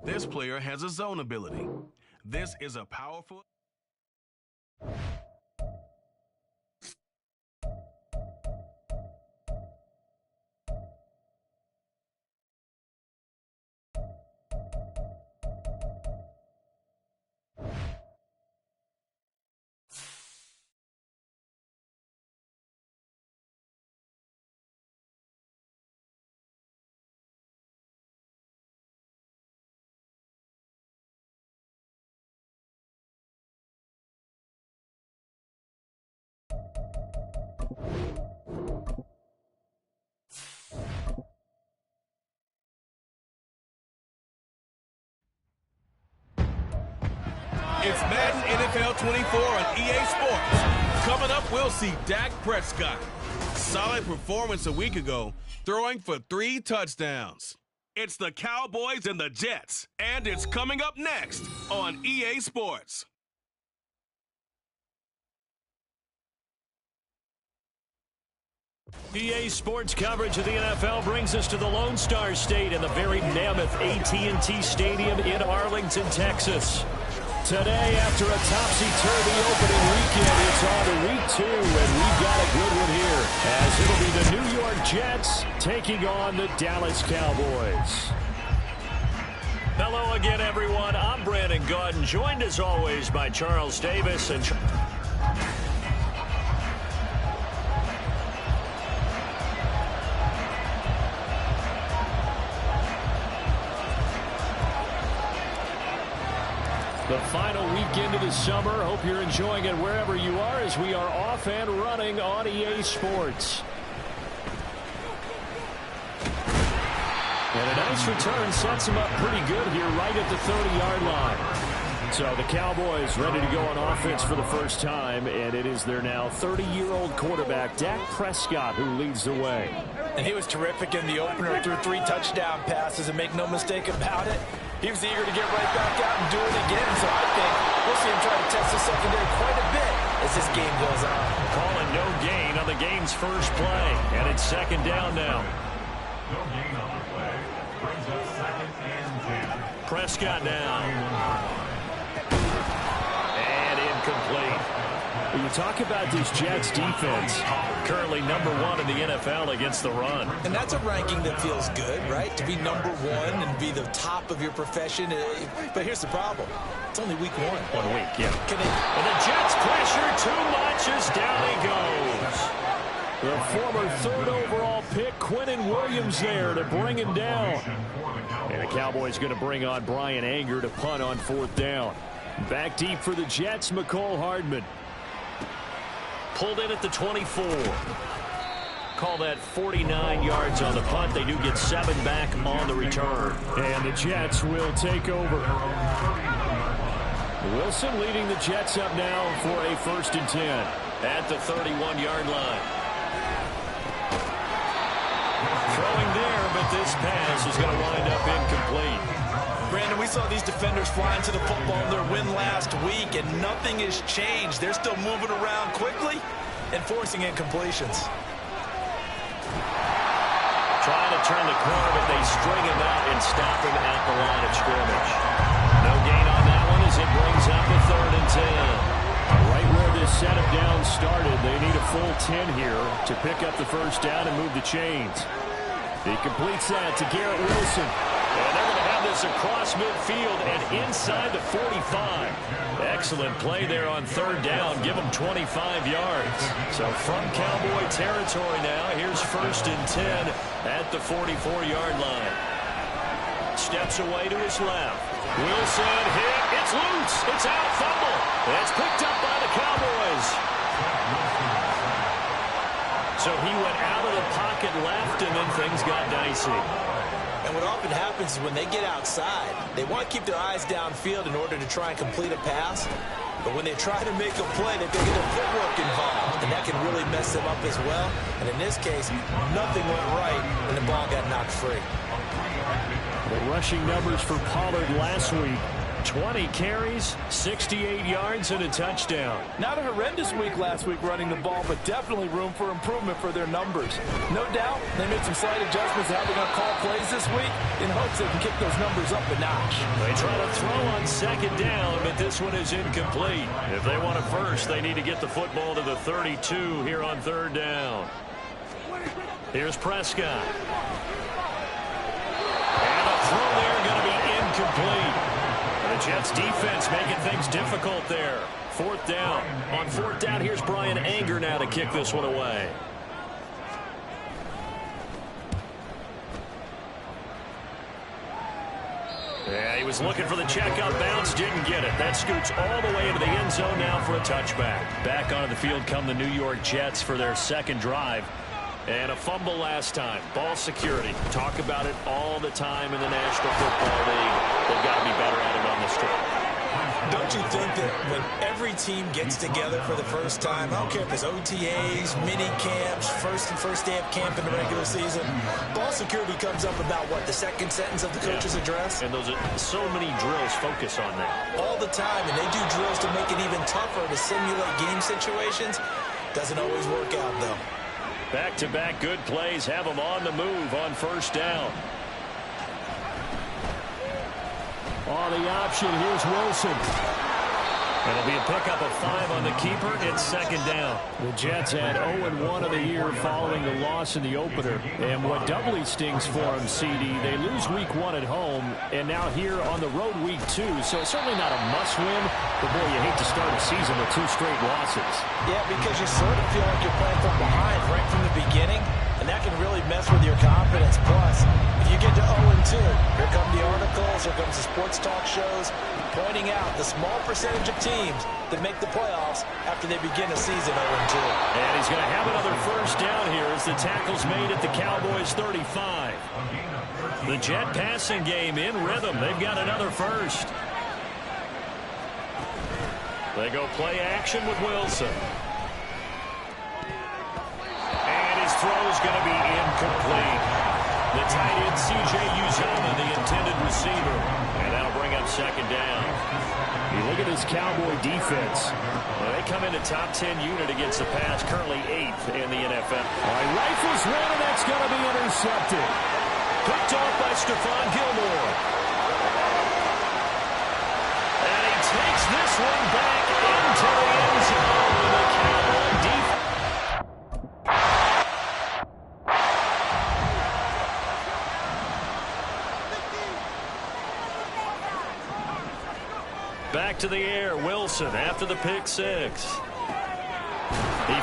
This player has a zone ability. This is a powerful... It's Madden NFL 24 on EA Sports. Coming up, we'll see Dak Prescott. Solid performance a week ago, throwing for 3 touchdowns. It's the Cowboys and the Jets, and it's coming up next on EA Sports. EA Sports coverage of the NFL brings us to the Lone Star State in the very mammoth AT&T Stadium in Arlington, Texas. Today, after a topsy-turvy opening weekend, it's on to week 2, and we've got a good one here, as it'll be the New York Jets taking on the Dallas Cowboys. Hello again, everyone. I'm Brandon Gaudin, joined as always by Charles Davis. And the final weekend of the summer. Hope you're enjoying it wherever you are as we are off and running on EA Sports. And a nice return sets them up pretty good here right at the 30-yard line. So the Cowboys ready to go on offense for the first time, and it is their now 30-year-old quarterback, Dak Prescott, who leads the way. And he was terrific in the opener, threw 3 touchdown passes, and make no mistake about it, he was eager to get right back out and do it again. So I think we'll see him try to test the secondary quite a bit as this game goes on. Calling no gain on the game's first play, and it's 2nd down now. No gain on the play. Brings up 2nd and 10. Prescott down. And incomplete. When you talk about this Jets defense, currently number 1 in the NFL against the run. And that's a ranking that feels good, right? To be number 1 and be the top of your profession. But here's the problem. It's only week 1. 1 week, yeah. And the Jets pressure too much as down he goes. The former 3rd overall pick, Quinnen Williams, there to bring him down. And the Cowboys going to bring on Brian Anger to punt on 4th down. Back deep for the Jets, McCole Hardman. Pulled in at the 24. Call that 49 yards on the punt. They do get 7 back on the return. And the Jets will take over. Wilson leading the Jets up now for a 1st and 10 at the 31-yard line. Throwing there, but this pass is going to wind up incomplete. Brandon, we saw these defenders flying to the football in their win last week, and nothing has changed. They're still moving around quickly and forcing incompletions. Trying to turn the corner, but they string him out and stop him at the line of scrimmage. No gain on that one as it brings up a 3rd and 10. Right where this setup down started, they need a full 10 here to pick up the 1st down and move the chains. He completes that to Garrett Wilson. And they're going to have this across midfield and inside the 45. Excellent play there on 3rd down. Give them 25 yards. So from Cowboy territory now, here's 1st and 10 at the 44-yard line. Steps away to his left. Wilson hit. It's loose. It's out. Fumble. It's picked up by the Cowboys. So he went out of the pocket left, and then things got dicey. And what often happens is when they get outside, they want to keep their eyes downfield in order to try and complete a pass. But when they try to make a play, they get their footwork involved, and that can really mess them up as well. And in this case, nothing went right, and the ball got knocked free. The rushing numbers for Pollard last week, 20 carries, 68 yards, and a touchdown. Not a horrendous week last week running the ball, but definitely room for improvement for their numbers. No doubt, they made some slight adjustments to how they're going to call plays this week in hopes they can kick those numbers up a notch. They try to throw on second down, but this one is incomplete. If they want it first, they need to get the football to the 32 here on third down. Here's Prescott. And a throw there going to be incomplete. The Jets defense making things difficult there. Fourth down. On fourth down, here's Brian Anger now to kick this one away. Yeah, he was looking for the check-up bounce, didn't get it. That scoots all the way into the end zone now for a touchback. Back onto the field come the New York Jets for their second drive. And a fumble last time. Ball security. Talk about it all the time in the National Football League. They've got to be better at it on this trip. Don't you think that when every team gets together for the first time, I don't care if it's OTAs, mini camps, first day of camp in the regular season, ball security comes up about what, the second sentence of the coach's address? And those are so many drills focus on that. All the time, and they do drills to make it even tougher to simulate game situations. Doesn't always work out, though. Back-to-back good plays have them on the move on first down. On the option, here's Wilson. It'll be a pickup of 5 on the keeper. It's second down. The Jets had 0-1 of the year following the loss in the opener. And what doubly stings for them, CD, they lose week 1 at home, and now here on the road week 2. So it's certainly not a must-win, but boy, you hate to start a season with 2 straight losses. Yeah, because you sort of feel like you're playing from behind right from the beginning, and that can really mess with your confidence. Plus, if you get to 0-2, here come the articles, here comes the sports talk shows, pointing out the small percentage of teams that make the playoffs after they begin a season 0-2. And he's going to have another first down here as the tackle's made at the Cowboys' 35. The Jet passing game in rhythm. They've got another first. They go play action with Wilson. And his throw's going to be incomplete. The tight end, C.J. Uzomah, the intended receiver. And that'll bring up second down. You look at this Cowboy defense. Well, they come in a top 10 unit against the pass, currently 8th in the NFL. All right, rifles one, and that's going to be intercepted. Picked off by Stephon Gilmore. And he takes this one back into the end zone with the Cowboy defense. Back to the air, Wilson after the pick 6. He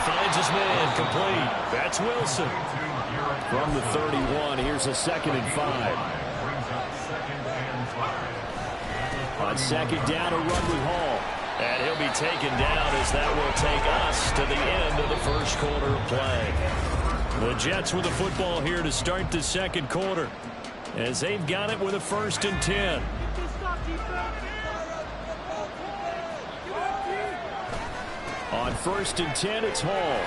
finds his man, complete. That's Wilson. From the 31, here's a 2nd and 5. On second down, a run with Hall. And he'll be taken down as that will take us to the end of the first quarter of play. The Jets with the football here to start the second quarter, as they've got it with a 1st and 10. On 1st and 10, it's Hall.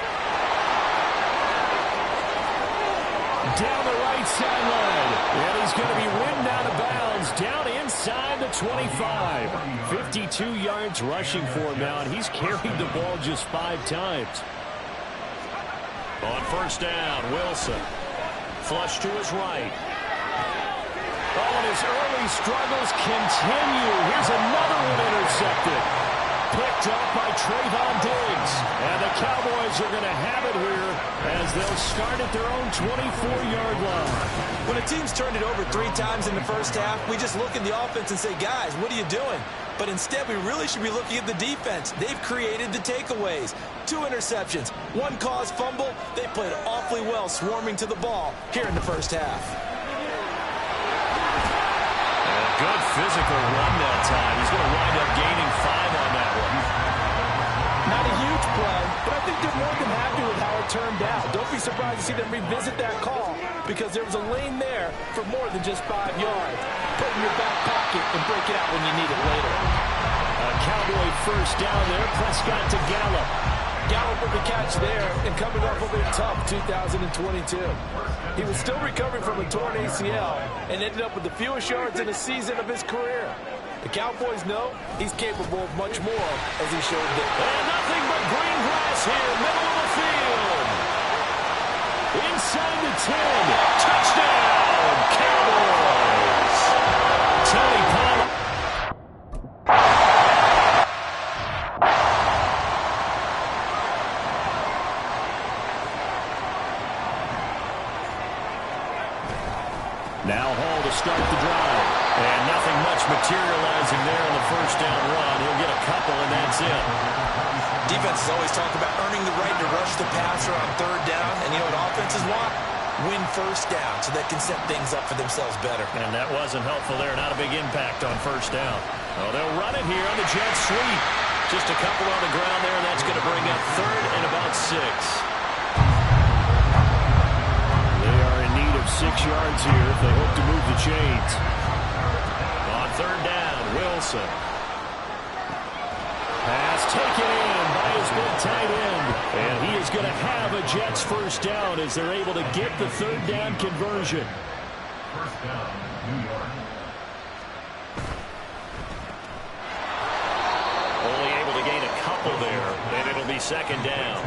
Down the right sideline. And he's going to be ridden out of bounds down inside the 25. 52 yards rushing for him now, and he's carried the ball just 5 times. On 1st down, Wilson. Flush to his right. Oh, and his early struggles continue. Here's another one intercepted. Picked up by Trayvon Diggs. And the Cowboys are going to have it here as they'll start at their own 24-yard line. When a team's turned it over 3 times in the first half, we just look at the offense and say, guys, what are you doing? But instead, we really should be looking at the defense. They've created the takeaways. 2 interceptions, 1 caused fumble. They played awfully well swarming to the ball here in the first half. And a good physical run that time. He's going to wind up gaining 5 on that one. Not a huge play, but I think they're more than happy with how it turned out. Don't be surprised to see them revisit that call because there was a lane there for more than just 5 yards. Put it in your back pocket and break it out when you need it later. A Cowboy first down there. Prescott to Gallup. Gallup with the catch there and coming off of a tough 2022. He was still recovering from a torn ACL and ended up with the fewest yards in a season of his career. The Cowboys know he's capable of much more, as he showed them. And nothing but green grass here, middle of the field. Inside the 10. Touchdown, Cowboys. Tony Pollard. Now Hall to start the drive. And nothing much materializing there in the first down run. He'll get a couple, and that's it. Defenses always talk about earning the right to rush the passer on third down. And you know what offenses want? Win first down so they can set things up for themselves better. And that wasn't helpful there. Not a big impact on first down. Oh, they'll run it here on the jet sweep. Just a couple on the ground there, and that's going to bring up third and about 6. They are in need of 6 yards here if they hope to move the chains. On third down, Wilson. Pass taken in by his big tight end. And he is going to have a Jets first down as they're able to get the third down conversion. First down, New York. Only able to gain a couple there, and it'll be second down.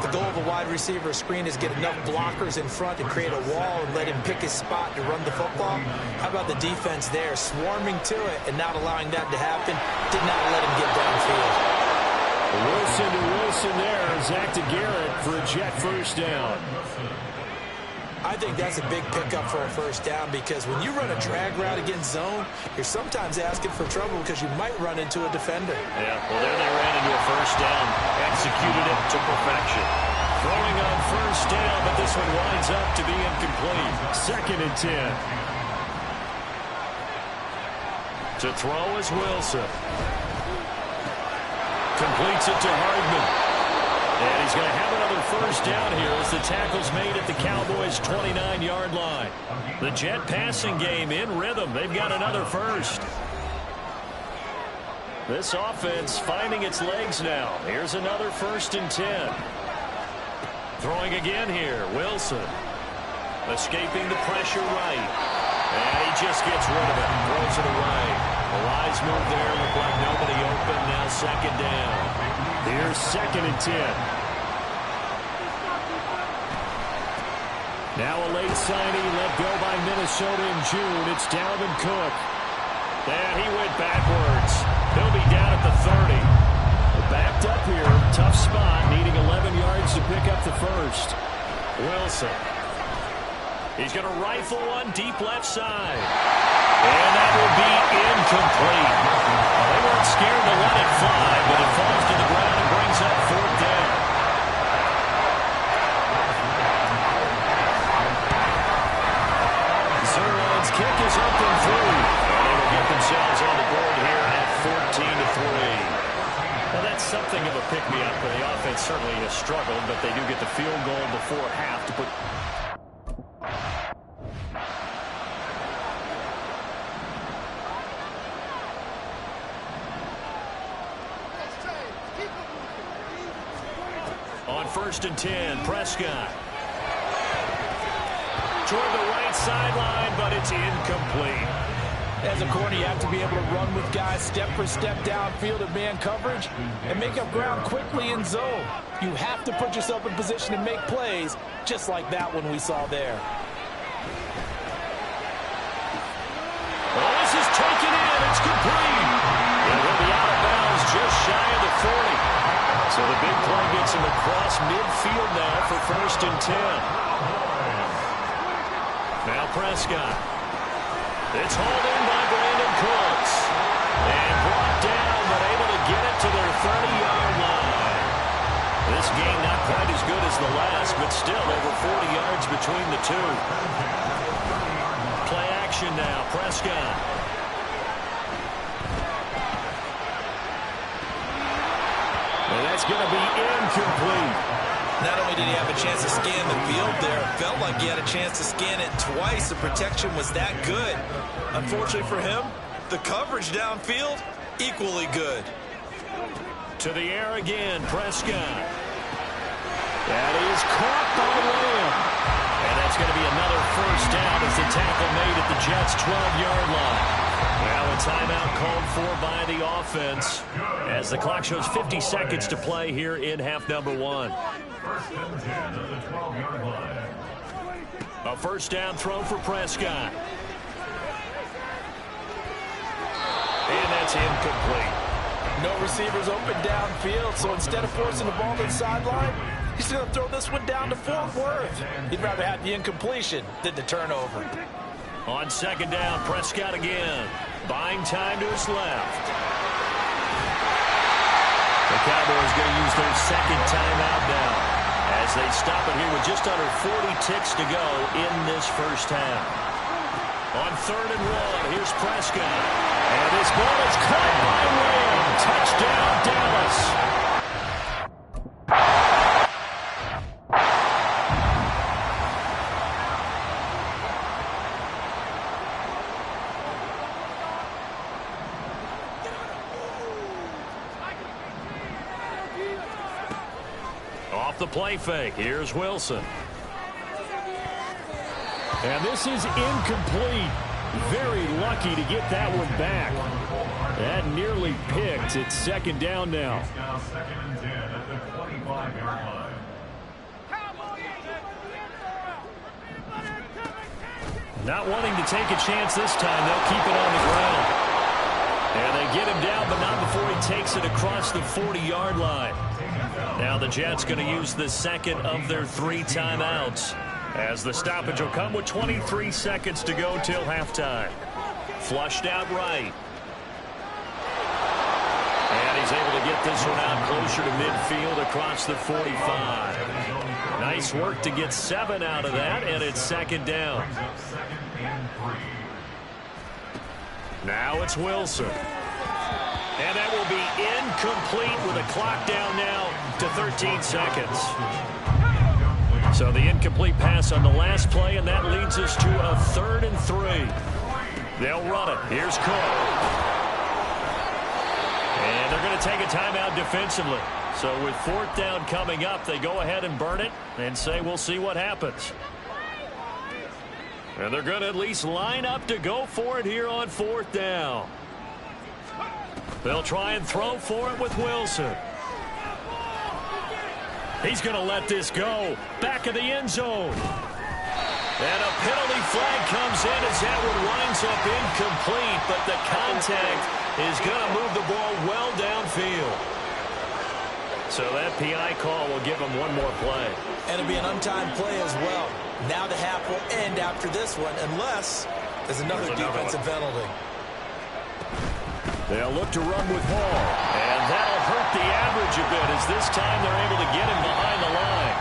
The goal of a wide receiver screen is get enough blockers in front to create a wall and let him pick his spot to run the football. How about the defense there, swarming to it and not allowing that to happen? Did not let him get downfield. Wilson to Wilson there. Zach to Garrett for a Jet first down. I think that's a big pickup for a first down because when you run a drag route against zone, you're sometimes asking for trouble because you might run into a defender. Yeah, well, there they ran into a first down. Executed it to perfection. Throwing on first down, but this one winds up to be incomplete. Second and 10. To throw is Wilson. Completes it to Hardman. And he's going to have another first down here as the tackle's made at the Cowboys' 29-yard line. The Jet passing game in rhythm. They've got another first. This offense finding its legs now. Here's another first and 10. Throwing again here, Wilson. Escaping the pressure right. And he just gets rid of it. Throws it away. A wise move there. Looked like nobody open. Now second down. Here's second and 10. Now a late signing let go by Minnesota in June. It's Dalvin Cook. And he went backwards. He'll be down at the 30. Backed up here. Tough spot. Needing 11 yards to pick up the first. Wilson. He's going to rifle one deep left side. And that will be incomplete. They weren't scared to let it fly, but it falls to the ground and brings up fourth down. Zerline's kick is up and through. And they will get themselves on the board here at 14-3. Well, that's something of a pick-me-up, but the offense certainly has struggled, but they do get the field goal before half to put... On first and 10, Prescott. Toward the right sideline, but it's incomplete. As a corner, you have to be able to run with guys step for step downfield in man coverage and make up ground quickly in zone. You have to put yourself in position to make plays, just like that one we saw there. Well, this is taken in. It's complete. And he'll be out of bounds just shy of the 40. So the big play gets him across midfield now for first and 10. Now Prescott. It's hauled in by Brandon Cooks. And brought down, but able to get it to their 30-yard line. This game not quite as good as the last, but still over 40 yards between the two. Play action now, Prescott. And that's going to be incomplete. Not only did he have a chance to scan the field there, it felt like he had a chance to scan it twice. The protection was that good. Unfortunately for him, the coverage downfield, equally good. To the air again, Prescott. That is caught by Lamb. And that's going to be another first down as the tackle made at the Jets' 12-yard line. Well, timeout called for by the offense as the clock shows 50 seconds to play here in half number one. First and 10 at the 12-yard line. A first down throw for Prescott. And that's incomplete. No receivers open downfield, so instead of forcing the ball to the sideline, he's going to throw this one down to Fort Worth. He'd rather have the incompletion than the turnover. On second down, Prescott again. Buying time to his left. The Cowboys going to use their second timeout now as they stop it here with just under 40 ticks to go in this first half. On 3rd and 1, here's Prescott. And this ball is caught by Lamb. Touchdown, Dallas. Off the play fake, here's Wilson. And this is incomplete. Very lucky to get that one back. That nearly picked. It's second down now. It's now second and 10 at the 25-yard line. Not wanting to take a chance this time. They'll keep it on the ground. And they get him down, but not before he takes it across the 40-yard line. Now the Jets going to use the second of their 3 timeouts, as the stoppage will come with 23 seconds to go till halftime. Flushed out right. And he's able to get this one out closer to midfield across the 45. Nice work to get 7 out of that, and it's second down. Now it's Wilson. And that will be incomplete with a clock down now to 13 seconds. So the incomplete pass on the last play, and that leads us to a 3rd and 3. They'll run it. Here's Cook. And they're going to take a timeout defensively. So with 4th down coming up, they go ahead and burn it and say we'll see what happens. And they're going to at least line up to go for it here on 4th down. They'll try and throw for it with Wilson. He's going to let this go. Back of the end zone. And a penalty flag comes in as that one winds up incomplete, but the contact is going to move the ball well downfield. So that PI call will give him one more play. And it'll be an untimed play as well. Now the half will end after this one, unless there's another defensive penalty. They'll look to run with Hall. And that'll hurt the average a bit, as this time they're able to get him behind the line.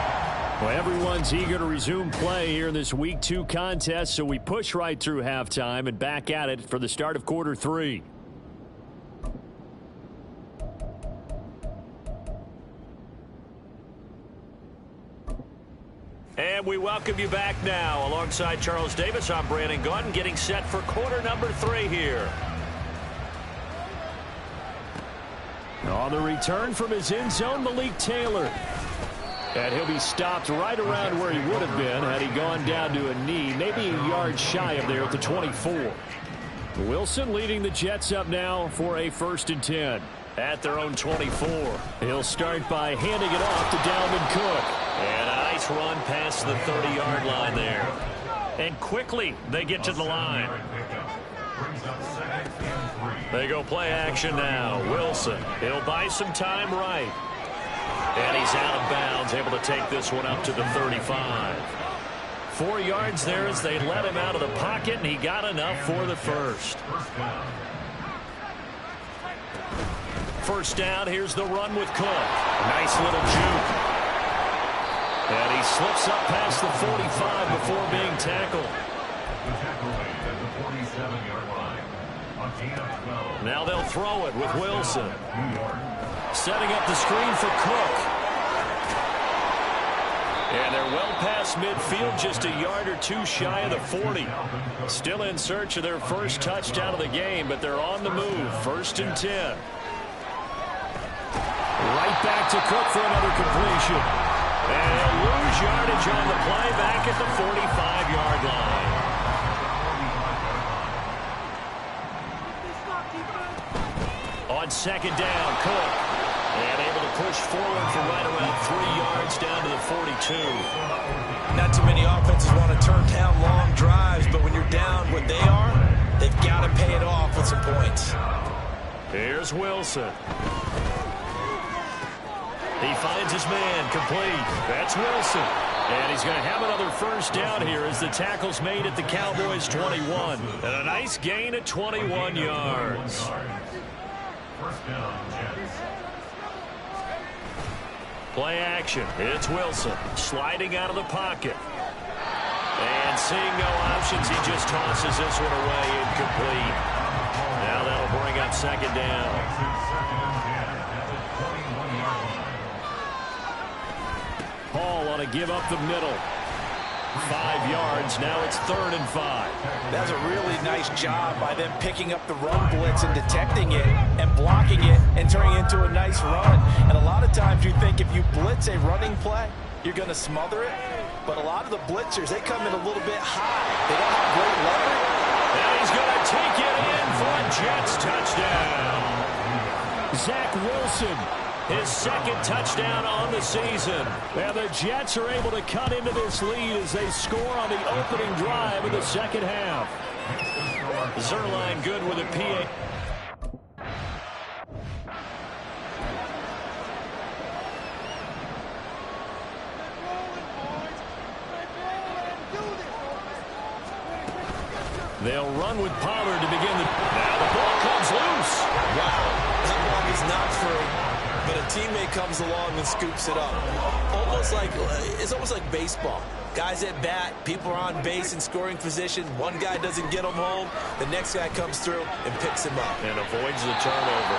Well, everyone's eager to resume play here in this Week 2 contest, so we push right through halftime and back at it for the start of quarter 3. And we welcome you back now. Alongside Charles Davis, I'm Brandon Gaudin, getting set for quarter number 3 here. On the return from his end zone, Malik Taylor. And he'll be stopped right around where he would have been had he gone down to a knee, maybe a yard shy of there at the 24. Wilson leading the Jets up now for a 1st and 10 at their own 24. He'll start by handing it off to Dalvin Cook. And a nice run past the 30-yard line there. And quickly they get to the line. They go play action now. Wilson, he'll buy some time right. And he's out of bounds, able to take this one up to the 35. 4 yards there as they let him out of the pocket, and he got enough for the first. First down, here's the run with Cook. A nice little juke. And he slips up past the 45 before being tackled. Now they'll throw it with Wilson. Setting up the screen for Cook. And they're well past midfield, just a yard or 2 shy of the 40. Still in search of their first touchdown of the game, but they're on the move. 1st and 10. Right back to Cook for another completion. And they'll lose yardage on the play back at the 45-yard line. on second down. Cook. And able to push forward for right around 3 yards down to the 42. Not too many offenses want to turn down long drives, but when you're down what they are, they've got to pay it off with some points. Here's Wilson. He finds his man complete. That's Wilson. And he's going to have another first down here as the tackle's made at the Cowboys' 21. And a nice gain at 21 yards. First down, Jets. Play action. It's Wilson sliding out of the pocket. And seeing no options, he just tosses this one away incomplete. Now that'll bring up second down. Hall on a give up the middle. 5 yards. Now it's 3rd and 5. That's a really nice job by them picking up the run blitz and detecting it and blocking it and turning it into a nice run. And a lot of times you think if you blitz a running play, you're going to smother it. But a lot of the blitzers, they come in a little bit high. They don't have great leverage. And he's going to take it in for a Jets touchdown. Zach Wilson, his second touchdown on the season. And the Jets are able to cut into this lead as they score on the opening drive of the second half. Zerline good with a PA. They'll run with Pollard to begin the... Now the ball comes loose. Wow, that ball is not free. But a teammate comes along and scoops it up. It's almost like baseball. Guys at bat, people are on base in scoring position. One guy doesn't get him home. The next guy comes through and picks him up. And avoids the turnover.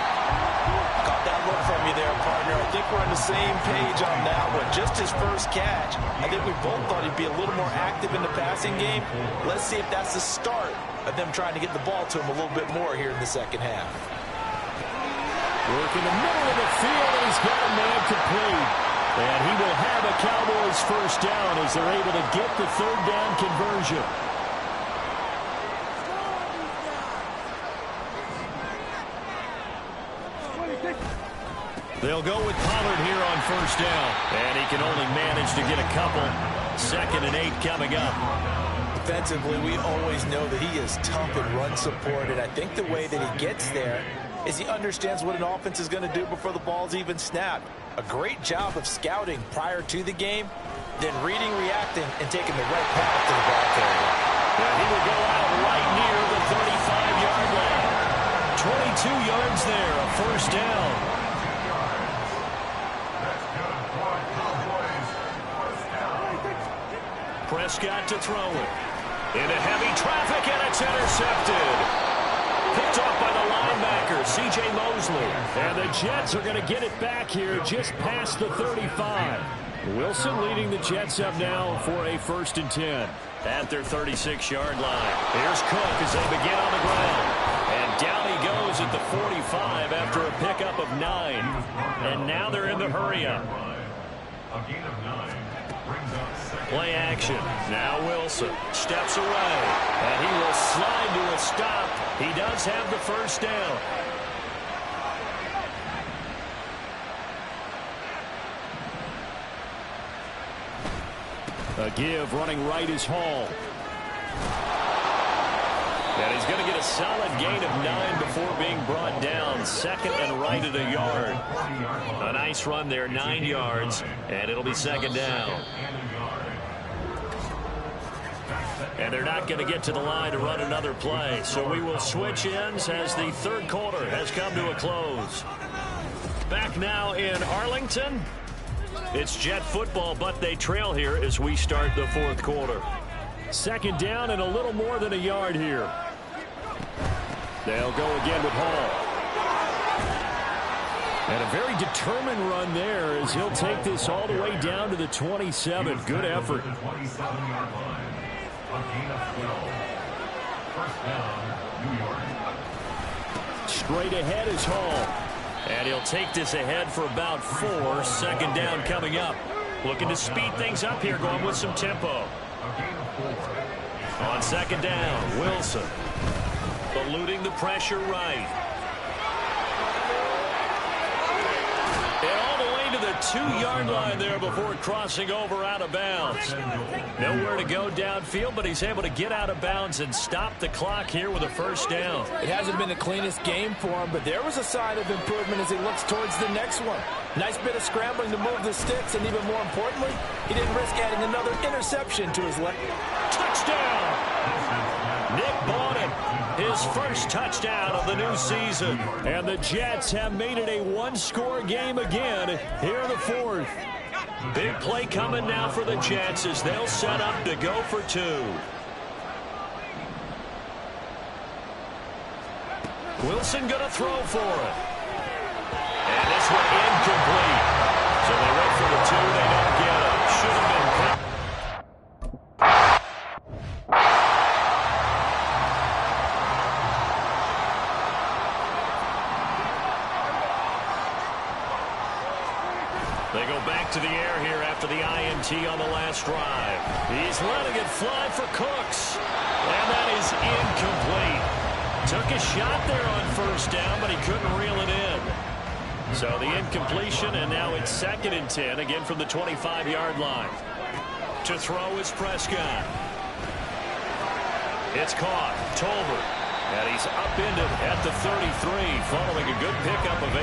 Caught that look from you there, partner. I think we're on the same page on that one. Just his first catch. I think we both thought he'd be a little more active in the passing game. Let's see if that's the start of them trying to get the ball to him a little bit more here in the second half. Work in the middle of the field, and he's got a man complete. And he will have a Cowboys first down as they're able to get the 3rd down conversion. They'll go with Pollard here on first down. And he can only manage to get a couple. 2nd and 8 coming up. Defensively, we always know that he is tough in run support, and I think the way that he gets there is he understands what an offense is going to do before the ball's even snapped. A great job of scouting prior to the game, then reading, reacting, and taking the right path to the ball carrier. And he will go out right near the 35-yard line. 22 yards there, a first down. Prescott to throw it. Into heavy traffic, and it's intercepted. Picked off by the linebacker, C.J. Mosley. And the Jets are going to get it back here just past the 35. Wilson leading the Jets up now for a 1st and 10. At their 36-yard line. Here's Cook as they begin on the ground. And down he goes at the 45 after a pickup of 9. And now they're in the hurry-up. A gain of 9. Play action. Now Wilson steps away. And he will slide to a stop. He does have the first down. A give running right is Hall. And he's going to get a solid gain of 9 before being brought down. 2nd and right at a yard. A nice run there, 9 yards. And it'll be 2nd down. And they're not going to get to the line to run another play. So we will switch ends as the 3rd quarter has come to a close. Back now in Arlington. It's Jet football, but they trail here as we start the 4th quarter. 2nd down and a little more than a yard here. They'll go again with Hall. And a very determined run there as he'll take this all the way down to the 27. Good effort. Straight ahead is Hall. And he'll take this ahead for about 4. 2nd down coming up. Looking to speed things up here, going with some tempo. On 2nd down, Wilson. Eluding the pressure right. And all the way to the 2-yard line there before crossing over out of bounds. Nowhere to go downfield, but he's able to get out of bounds and stop the clock here with a first down. It hasn't been the cleanest game for him, but there was a sign of improvement as he looks towards the next one. Nice bit of scrambling to move the sticks, and even more importantly, he didn't risk adding another interception to his left. Touchdown! Nick Bawden, his first touchdown of the new season. And the Jets have made it a one-score game again here in the fourth. Big play coming now for the Jets as they'll set up to go for 2. Wilson going to throw for it. And this one incomplete. So they went for the 2. They don't get it. Should have been cut. They go back to the air here after the INT on the last drive. He's letting it fly for Cooks. And that is incomplete. Took a shot there on first down, but he couldn't reel it in. So the incompletion, and now it's 2nd and 10, again from the 25-yard line. To throw is Prescott. It's caught. Tolbert. And he's upended at the 33, following a good pickup of 8.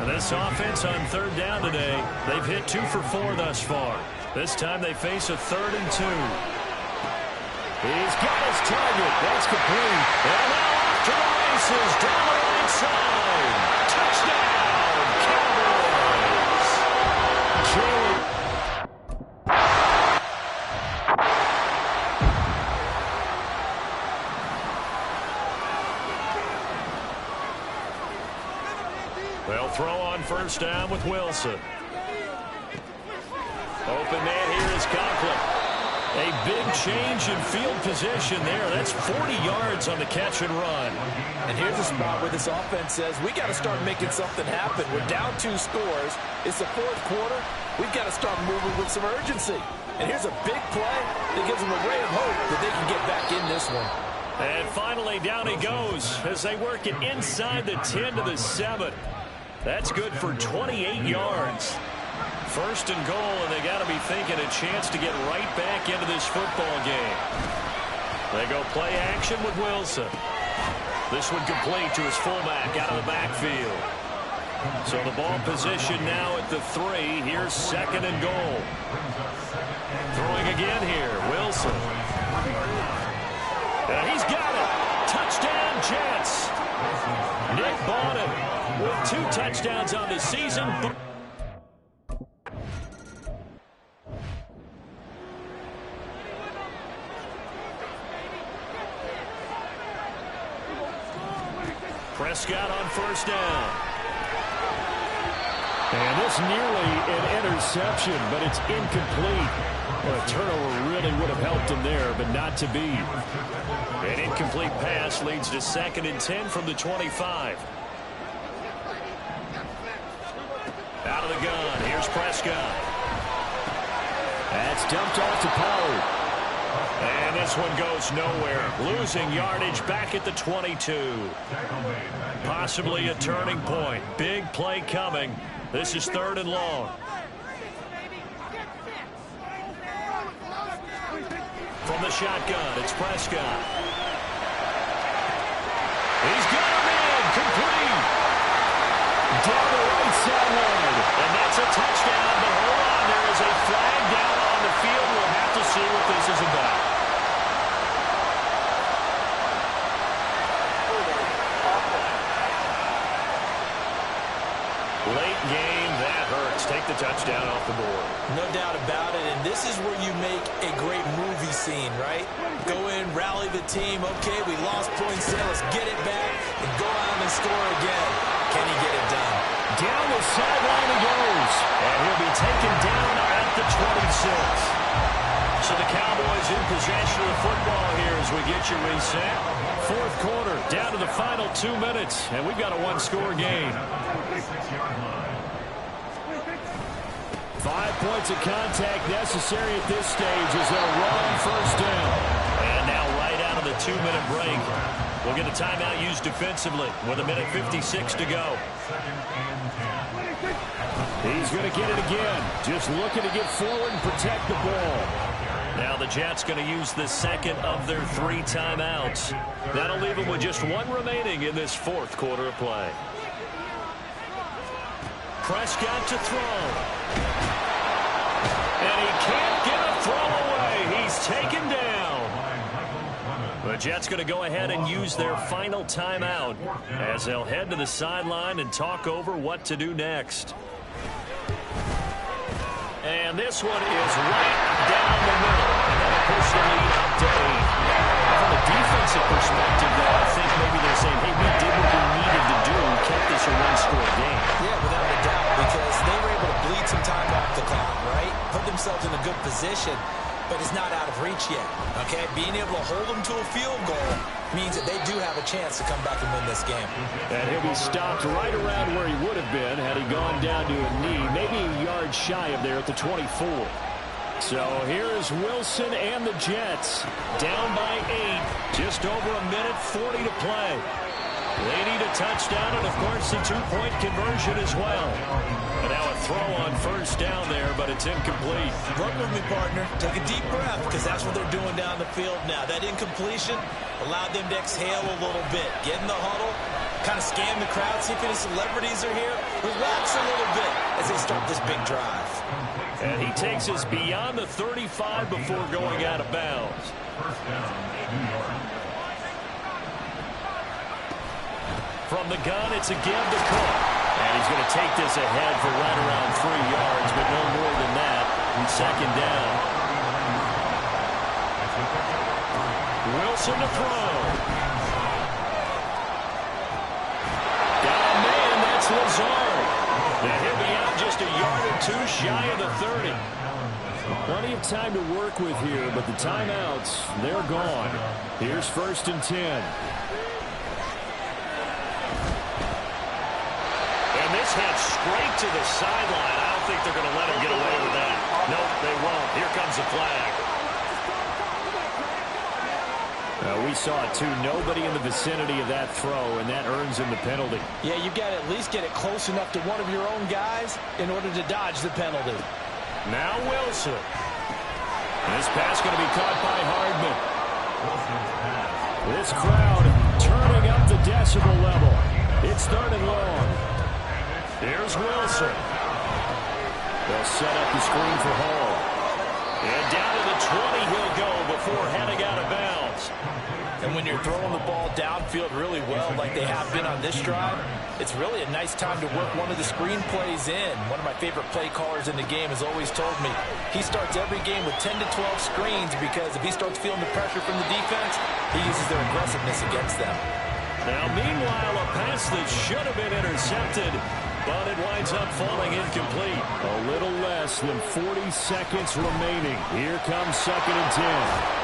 And this offense on 3rd down today, they've hit 2 for 4 thus far. This time they face a 3rd and 2. He's got his target. That's complete. And now off to the races down the right side. Touchdown, Cowboys. Jalen. They'll throw on first down with Wilson. Open man here is Conklin. A big change in field position there. That's 40 yards on the catch and run. And here's a spot where this offense says, we got to start making something happen. We're down 2 scores. It's the 4th quarter. We've got to start moving with some urgency. And here's a big play that gives them a ray of hope that they can get back in this one. And finally down he goes as they work it inside the 10 to the 7. That's good for 28 yards. 1st and goal, and they got to be thinking a chance to get right back into this football game. They go play action with Wilson. This one complete to his fullback out of the backfield. So the ball position now at the 3. Here's 2nd and goal. Throwing again here, Wilson. And he's got it. Touchdown, Jets. Nick Bawden with 2 touchdowns on the season. Prescott on first down. And this nearly an interception, but it's incomplete. Well, a turnover really would have helped him there, but not to be. An incomplete pass leads to 2nd and 10 from the 25. Out of the gun, here's Prescott. That's dumped off to Pollard. And this one goes nowhere. Losing yardage back at the 22. Possibly a turning point. Big play coming. This is 3rd and long. From the shotgun, it's Prescott. He's got him in. Complete. Down the right sideline. And that's a touchdown. But hold on, there is a flag down on the field. We'll have to see what this is about. Late game, that hurts. Take the touchdown off the board. No doubt about it, and this is where you make a great movie scene, right? Go in, rally the team. Okay, we lost points there. Let's get it back and go out and score again. Can he get it done? Down the sideline he goes. And he'll be taken down at the 26. So the Cowboys in possession of the football here as we get you reset. 4th quarter, down to the final 2 minutes, and we've got a 1-score game. 5 points of contact necessary at this stage as they'll run first down. And now right out of the 2-minute break, We'll get a timeout used defensively with 1:56 to go. He's going to get it again. Just looking to get forward and protect the ball. Now the Jets going to use the second of their 3 timeouts. That'll leave them with just 1 remaining in this 4th quarter of play. Prescott to throw. And he can't get a throw away. He's taken down. The Jets going to go ahead and use their final timeout as they'll head to the sideline and talk over what to do next. And this one is right down the middle. And that'll push the lead up to 8. From a defensive perspective, though, I think maybe they're saying, hey, we did what we needed to do and kept this a 1-score game. Yeah, without a doubt, because they were able to bleed some time off the clock, right? Put themselves in a good position, but it's not out of reach yet, okay? Being able to hold them to a field goal means that they do have a chance to come back and win this game. And he'll be stopped right around where he would have been had he gone down to a knee, maybe a yard shy of there at the 24. So here is Wilson and the Jets down by 8, just over 1:40 to play. They need a touchdown and, of course, a 2-point conversion as well. And now a throw on first down there, but it's incomplete. Work with me, partner. Take a deep breath, because that's what they're doing down the field now. That incompletion allowed them to exhale a little bit. Get in the huddle, kind of scan the crowd, see if any celebrities are here. Relax a little bit as they start this big drive. And he takes us beyond the 35 before going out of bounds. From the gun, it's a give to Cook. And he's going to take this ahead for right around 3 yards, but no more than that. And second down. Wilson to throw. Got a man, that's Lazard. And he'll be out just a yard or 2 shy of the 30. Plenty of time to work with here, but the timeouts, they're gone. Here's 1st and 10. And this heads straight to the sideline. I don't think they're going to let him get away with that. Nope, they won't. Here comes the flag. We saw it, too. Nobody in the vicinity of that throw, and that earns him the penalty. Yeah, you've got to at least get it close enough to one of your own guys in order to dodge the penalty. Now Wilson. This pass going to be caught by Hardman. This crowd turning up the decibel level. It's 3rd and long. Here's Wilson. They'll set up the screen for Hall. And down to the 20 he'll go before heading out of bounds. And when you're throwing the ball downfield really well like they have been on this drive, it's really a nice time to work one of the screen plays in. One of my favorite play callers in the game has always told me he starts every game with 10 to 12 screens because if he starts feeling the pressure from the defense, he uses their aggressiveness against them. Now, meanwhile, a pass that should have been intercepted, but it winds up falling incomplete. A little less than 40 seconds remaining. Here comes 2nd and 10.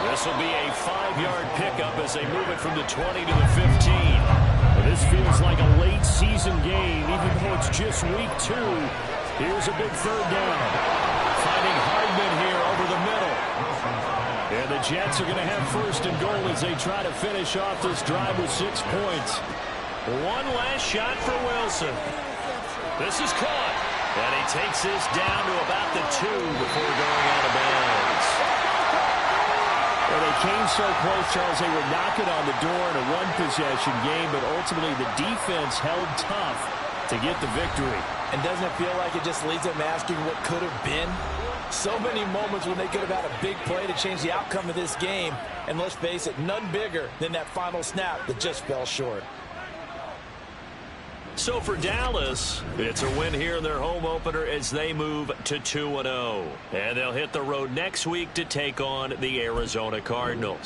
This will be a 5-yard pickup as they move it from the 20 to the 15. This feels like a late season game, even though it's just week 2. Here's a big 3rd down. Finding Hardman here over the middle. And the Jets are going to have 1st and goal as they try to finish off this drive with 6 points. One last shot for Wilson. This is caught. And he takes this down to about the 2 before going out of bounds. Well, they came so close, Charles. They were knocking on the door in a one-possession game, but ultimately the defense held tough to get the victory. And doesn't it feel like it just leaves them asking what could have been? So many moments when they could have had a big play to change the outcome of this game. And let's face it, none bigger than that final snap that just fell short. So for Dallas, it's a win here in their home opener as they move to 2-0. And they'll hit the road next week to take on the Arizona Cardinals.